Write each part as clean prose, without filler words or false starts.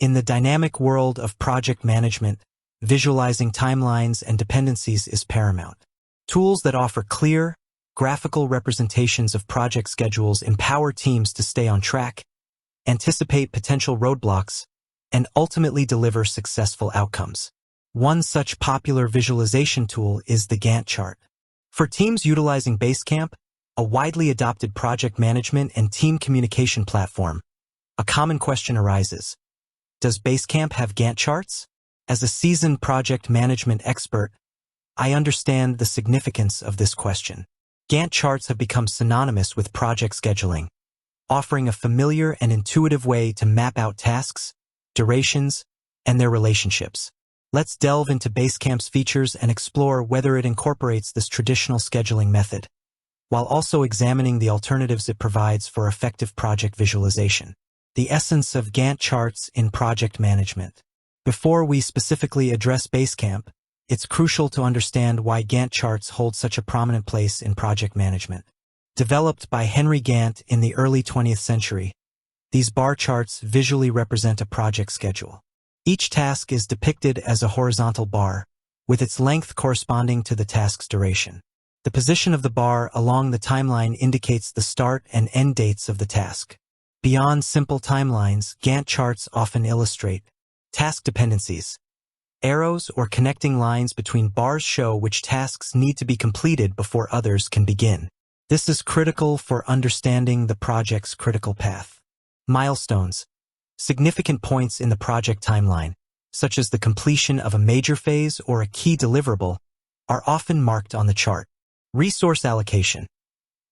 In the dynamic world of project management, visualizing timelines and dependencies is paramount. Tools that offer clear, graphical representations of project schedules empower teams to stay on track, anticipate potential roadblocks, and ultimately deliver successful outcomes. One such popular visualization tool is the Gantt chart. For teams utilizing Basecamp, a widely adopted project management and team communication platform, a common question arises. Does Basecamp have Gantt charts? As a seasoned project management expert, I understand the significance of this question. Gantt charts have become synonymous with project scheduling, offering a familiar and intuitive way to map out tasks, durations, and their relationships. Let's delve into Basecamp's features and explore whether it incorporates this traditional scheduling method, while also examining the alternatives it provides for effective project visualization. The essence of Gantt charts in project management. Before we specifically address Basecamp, it's crucial to understand why Gantt charts hold such a prominent place in project management. Developed by Henry Gantt in the early 20th century, these bar charts visually represent a project schedule. Each task is depicted as a horizontal bar, with its length corresponding to the task's duration. The position of the bar along the timeline indicates the start and end dates of the task. Beyond simple timelines, Gantt charts often illustrate task dependencies. Arrows or connecting lines between bars show which tasks need to be completed before others can begin. This is critical for understanding the project's critical path. Milestones. Significant points in the project timeline, such as the completion of a major phase or a key deliverable, are often marked on the chart. Resource allocation.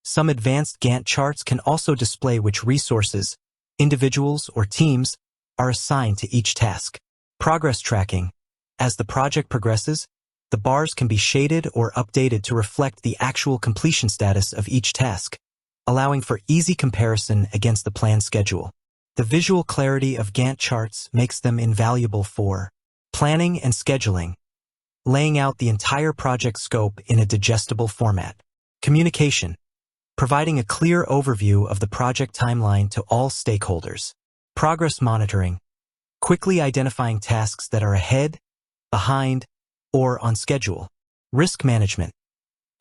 Some advanced Gantt charts can also display which resources, individuals or teams, are assigned to each task. Progress tracking. As the project progresses, the bars can be shaded or updated to reflect the actual completion status of each task, allowing for easy comparison against the planned schedule. The visual clarity of Gantt charts makes them invaluable for planning and scheduling, laying out the entire project scope in a digestible format. Communication. Providing a clear overview of the project timeline to all stakeholders. Progress monitoring. Quickly identifying tasks that are ahead, behind, or on schedule. Risk management.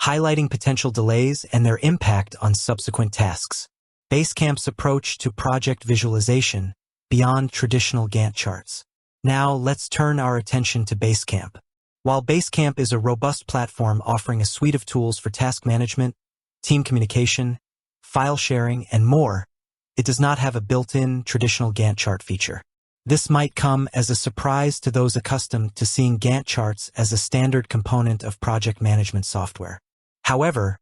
Highlighting potential delays and their impact on subsequent tasks. Basecamp's approach to project visualization beyond traditional Gantt charts. Now let's turn our attention to Basecamp. While Basecamp is a robust platform offering a suite of tools for task management, team communication, file sharing, and more, it does not have a built-in traditional Gantt chart feature. This might come as a surprise to those accustomed to seeing Gantt charts as a standard component of project management software. However,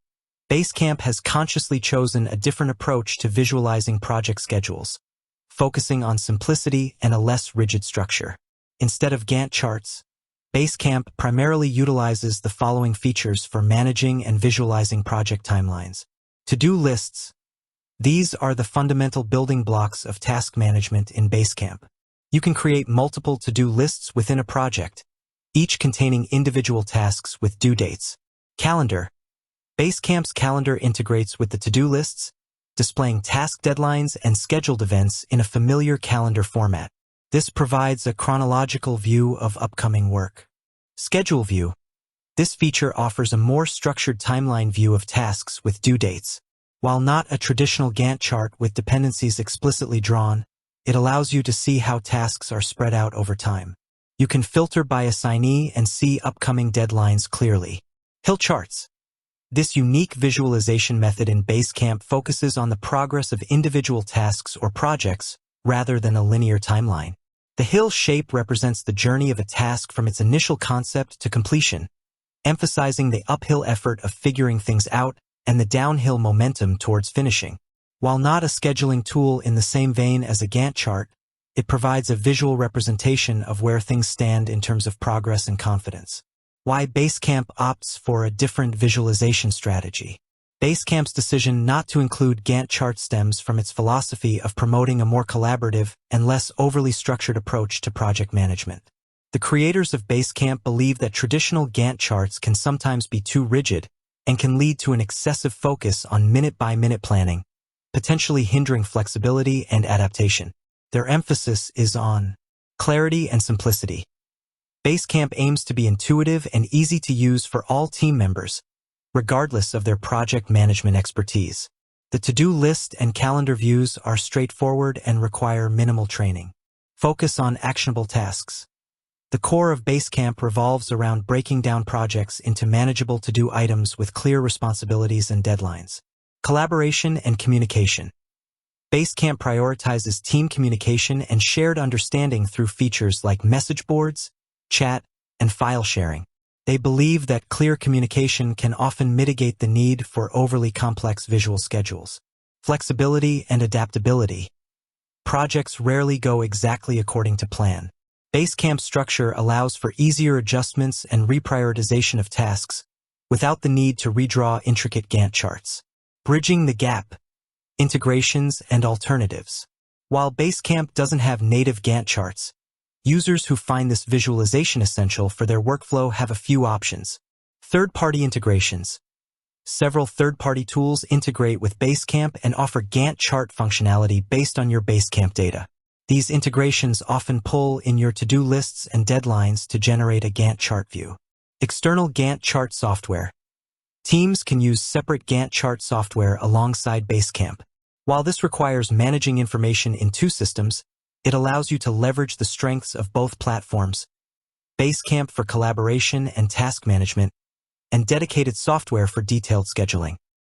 Basecamp has consciously chosen a different approach to visualizing project schedules, focusing on simplicity and a less rigid structure. Instead of Gantt charts, Basecamp primarily utilizes the following features for managing and visualizing project timelines. To-do lists. These are the fundamental building blocks of task management in Basecamp. You can create multiple to-do lists within a project, each containing individual tasks with due dates. Calendar. Basecamp's calendar integrates with the to-do lists, displaying task deadlines and scheduled events in a familiar calendar format. This provides a chronological view of upcoming work. Schedule view. This feature offers a more structured timeline view of tasks with due dates. While not a traditional Gantt chart with dependencies explicitly drawn, it allows you to see how tasks are spread out over time. You can filter by assignee and see upcoming deadlines clearly. Hill charts. This unique visualization method in Basecamp focuses on the progress of individual tasks or projects rather than a linear timeline. The hill shape represents the journey of a task from its initial concept to completion, emphasizing the uphill effort of figuring things out and the downhill momentum towards finishing. While not a scheduling tool in the same vein as a Gantt chart, it provides a visual representation of where things stand in terms of progress and confidence. Why Basecamp opts for a different visualization strategy. Basecamp's decision not to include Gantt charts stems from its philosophy of promoting a more collaborative and less overly structured approach to project management. The creators of Basecamp believe that traditional Gantt charts can sometimes be too rigid and can lead to an excessive focus on minute-by-minute planning, potentially hindering flexibility and adaptation. Their emphasis is on Clarity and simplicity. Basecamp aims to be intuitive and easy to use for all team members, regardless of their project management expertise. The to-do list and calendar views are straightforward and require minimal training. Focus on actionable tasks. The core of Basecamp revolves around breaking down projects into manageable to-do items with clear responsibilities and deadlines. Collaboration and communication. Basecamp prioritizes team communication and shared understanding through features like message boards, chat, and file sharing. They believe that clear communication can often mitigate the need for overly complex visual schedules. Flexibility and adaptability. Projects rarely go exactly according to plan. Basecamp's structure allows for easier adjustments and reprioritization of tasks without the need to redraw intricate Gantt charts. Bridging the gap. Integrations and alternatives. While Basecamp doesn't have native Gantt charts, users who find this visualization essential for their workflow have a few options. Third-party integrations. Several third-party tools integrate with Basecamp and offer Gantt chart functionality based on your Basecamp data. These integrations often pull in your to-do lists and deadlines to generate a Gantt chart view. External Gantt chart software. Teams can use separate Gantt chart software alongside Basecamp. While this requires managing information in two systems, it allows you to leverage the strengths of both platforms: Basecamp for collaboration and task management, and dedicated software for detailed scheduling.